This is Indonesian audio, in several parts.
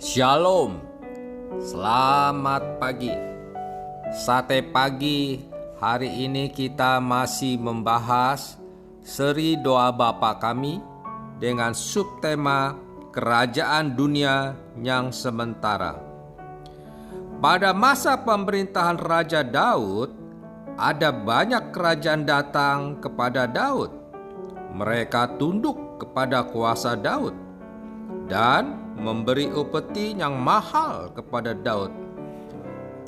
Shalom, selamat pagi. Sate pagi, hari ini kita masih membahas seri doa Bapa kami dengan subtema Kerajaan Dunia yang Sementara. Pada masa pemerintahan Raja Daud, ada banyak kerajaan datang kepada Daud. Mereka tunduk kepada kuasa Daud dan memberi upeti yang mahal kepada Daud.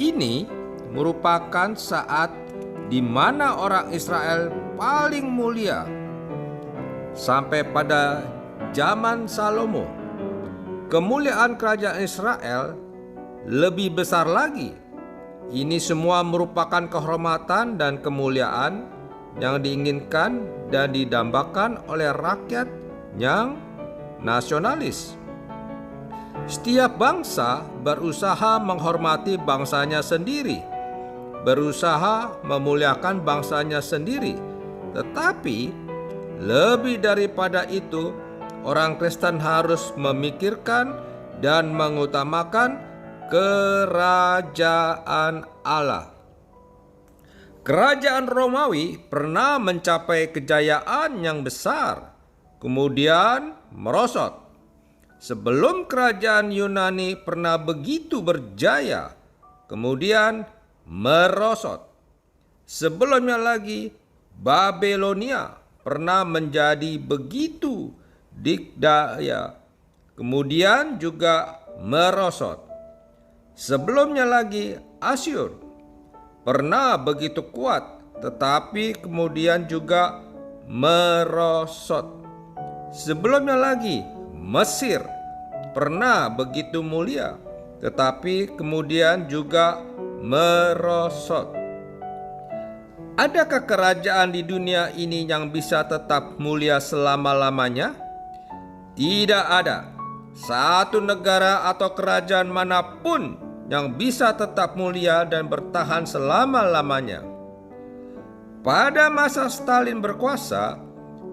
Ini merupakan saat di mana orang Israel paling mulia sampai pada zaman Salomo. Kemuliaan kerajaan Israel lebih besar lagi. Ini semua merupakan kehormatan dan kemuliaan yang diinginkan dan didambakan oleh rakyat yang nasionalis. Setiap bangsa berusaha menghormati bangsanya sendiri, berusaha memuliakan bangsanya sendiri. Tetapi lebih daripada itu, orang Kristen harus memikirkan dan mengutamakan kerajaan Allah. Kerajaan Romawi pernah mencapai kejayaan yang besar, kemudian merosot. Sebelum kerajaan Yunani pernah begitu berjaya, kemudian merosot. Sebelumnya lagi, Babelonia pernah menjadi begitu dikdaya, kemudian juga merosot. Sebelumnya lagi, Asyur pernah begitu kuat, tetapi kemudian juga merosot. Sebelumnya lagi, Mesir pernah begitu mulia, tetapi kemudian juga merosot. Adakah kerajaan di dunia ini yang bisa tetap mulia selama-lamanya? Tidak ada satu negara atau kerajaan manapun yang bisa tetap mulia dan bertahan selama-lamanya. Pada masa Stalin berkuasa,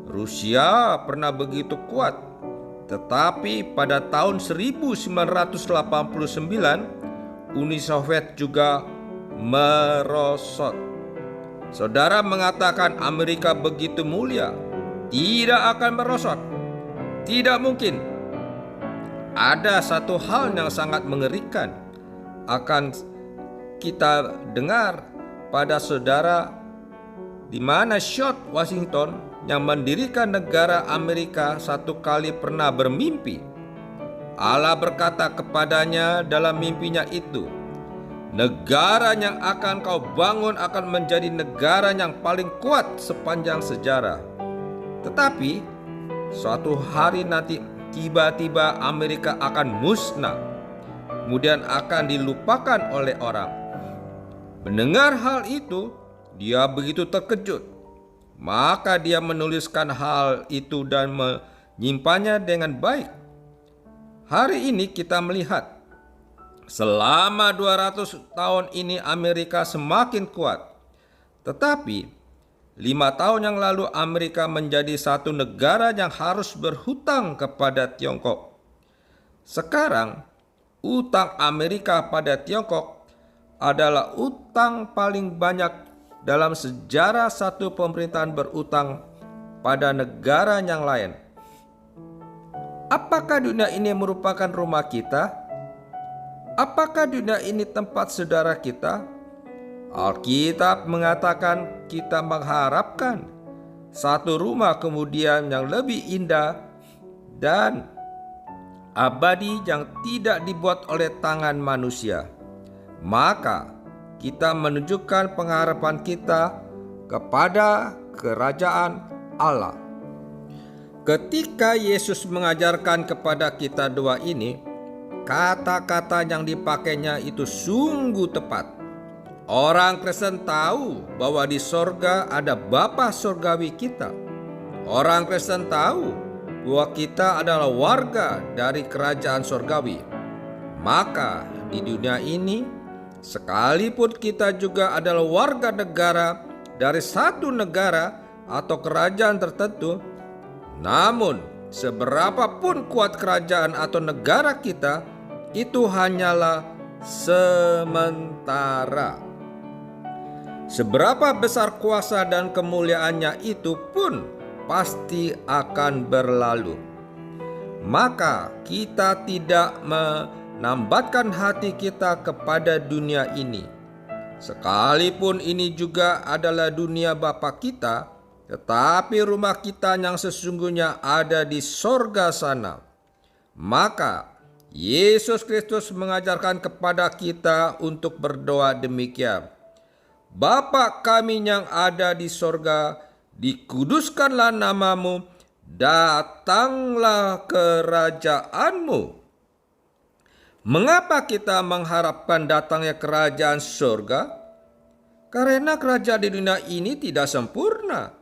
Rusia pernah begitu kuat. Tetapi pada tahun 1989, Uni Soviet juga merosot. Saudara mengatakan Amerika begitu mulia, tidak akan merosot. Tidak mungkin. Ada satu hal yang sangat mengerikan akan kita dengar pada saudara, di mana George Washington yang mendirikan negara Amerika satu kali pernah bermimpi. Allah berkata kepadanya dalam mimpinya itu, negara yang akan kau bangun akan menjadi negara yang paling kuat sepanjang sejarah. Tetapi suatu hari nanti tiba-tiba Amerika akan musnah, kemudian akan dilupakan oleh orang. Mendengar hal itu, dia begitu terkejut. Maka dia menuliskan hal itu dan menyimpannya dengan baik. Hari ini kita melihat selama 200 tahun ini Amerika semakin kuat. Tetapi 5 tahun yang lalu Amerika menjadi satu negara yang harus berhutang kepada Tiongkok. Sekarang utang Amerika pada Tiongkok adalah utang paling banyak dalam sejarah satu pemerintahan berutang pada negara yang lain. Apakah dunia ini merupakan rumah kita? Apakah dunia ini tempat saudara kita? Alkitab mengatakan kita mengharapkan satu rumah kemudian yang lebih indah dan abadi yang tidak dibuat oleh tangan manusia. Maka kita menunjukkan pengharapan kita kepada kerajaan Allah. Ketika Yesus mengajarkan kepada kita doa ini, kata-kata yang dipakainya itu sungguh tepat. Orang Kristen tahu bahwa di sorga ada Bapa sorgawi kita. Orang Kristen tahu bahwa kita adalah warga dari kerajaan sorgawi. Maka di dunia ini, sekalipun kita juga adalah warga negara dari satu negara atau kerajaan tertentu, namun seberapapun kuat kerajaan atau negara kita, itu hanyalah sementara. Seberapa besar kuasa dan kemuliaannya itu pun pasti akan berlalu. Maka kita tidak menambatkan hati kita kepada dunia ini. Sekalipun ini juga adalah dunia Bapa kita, tetapi rumah kita yang sesungguhnya ada di sorga sana. Maka Yesus Kristus mengajarkan kepada kita untuk berdoa demikian. Bapa kami yang ada di sorga, dikuduskanlah namamu, datanglah kerajaanmu. Mengapa kita mengharapkan datangnya kerajaan sorga? Karena kerajaan di dunia ini tidak sempurna.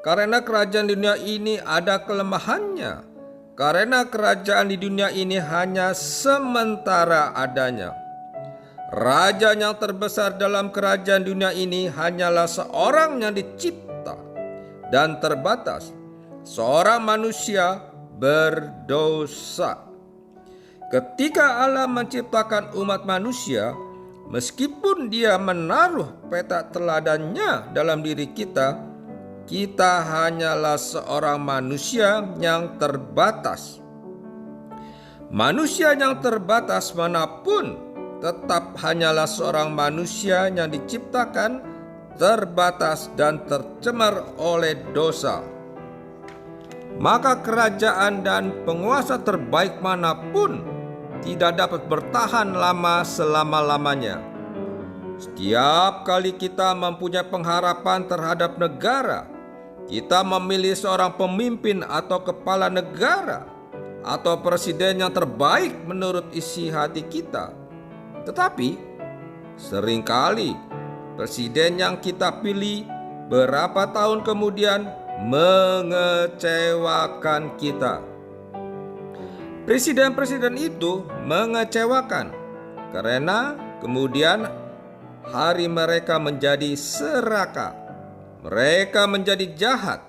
Karena kerajaan di dunia ini ada kelemahannya. Karena kerajaan di dunia ini hanya sementara adanya. Raja yang terbesar dalam kerajaan dunia ini hanyalah seorang yang dicipta dan terbatas, seorang manusia berdosa. Ketika Allah menciptakan umat manusia, meskipun Dia menaruh peta teladannya dalam diri kita, kita hanyalah seorang manusia yang terbatas. Manusia yang terbatas manapun tetap hanyalah seorang manusia yang diciptakan terbatas dan tercemar oleh dosa. Maka kerajaan dan penguasa terbaik manapun tidak dapat bertahan lama selama-lamanya. Setiap kali kita mempunyai pengharapan terhadap negara, kita memilih seorang pemimpin atau kepala negara atau presiden yang terbaik menurut isi hati kita. Tetapi seringkali presiden yang kita pilih berapa tahun kemudian mengecewakan kita. Presiden-presiden itu mengecewakan karena kemudian hari mereka menjadi serakah, mereka menjadi jahat,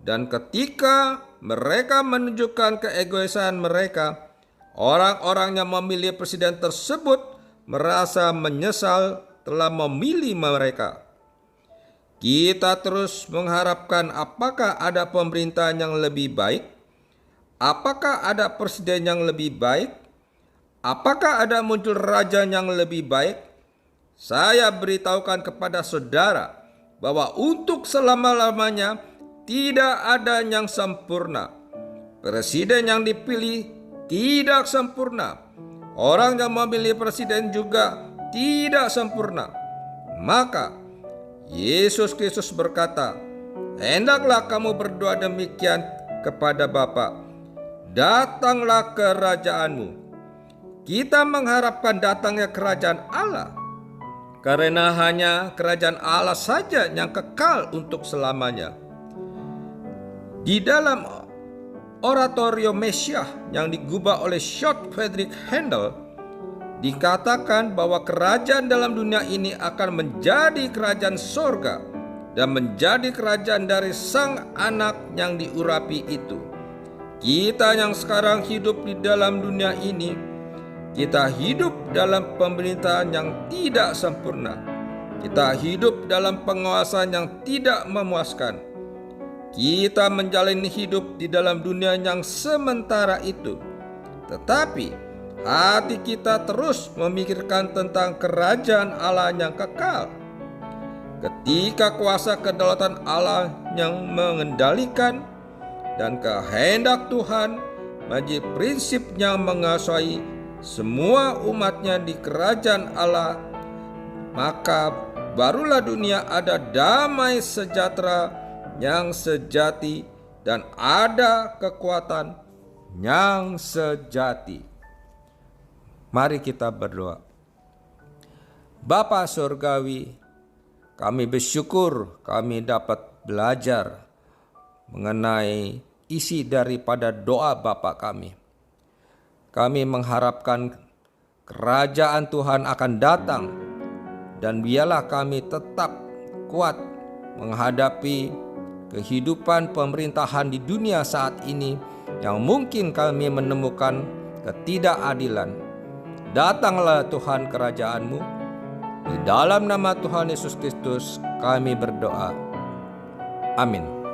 dan ketika mereka menunjukkan keegoisan mereka, orang-orang yang memilih presiden tersebut merasa menyesal telah memilih mereka. Kita terus mengharapkan apakah ada pemerintahan yang lebih baik? Apakah ada presiden yang lebih baik? Apakah ada muncul raja yang lebih baik? Saya beritahukan kepada saudara bahwa untuk selama-lamanya tidak ada yang sempurna. Presiden yang dipilih tidak sempurna. Orang yang memilih presiden juga tidak sempurna. Maka Yesus Kristus berkata, "Hendaklah kamu berdoa demikian kepada Bapa, datanglah kerajaanmu." Kita mengharapkan datangnya kerajaan Allah, karena hanya kerajaan Allah saja yang kekal untuk selamanya. Di dalam oratorio Mesiah yang digubah oleh Schott Friedrich Handel, dikatakan bahwa kerajaan dalam dunia ini akan menjadi kerajaan sorga dan menjadi kerajaan dari Sang Anak yang diurapi itu. Kita yang sekarang hidup di dalam dunia ini, kita hidup dalam pemerintahan yang tidak sempurna. Kita hidup dalam penguasaan yang tidak memuaskan. Kita menjalani hidup di dalam dunia yang sementara itu. Tetapi hati kita terus memikirkan tentang kerajaan Allah yang kekal. Ketika kuasa kedaulatan Allah yang mengendalikan dan kehendak Tuhan menjadi prinsip yang menguasai semua umatnya di kerajaan Allah, maka barulah dunia ada damai sejahtera yang sejati dan ada kekuatan yang sejati. Mari kita berdoa. Bapa Surgawi, kami bersyukur kami dapat belajar mengenai isi daripada doa Bapa kami. Kami mengharapkan kerajaan Tuhan akan datang, dan biarlah kami tetap kuat menghadapi kehidupan pemerintahan di dunia saat ini yang mungkin kami menemukan ketidakadilan. Datanglah Tuhan kerajaan-Mu. Di dalam nama Tuhan Yesus Kristus kami berdoa. Amin.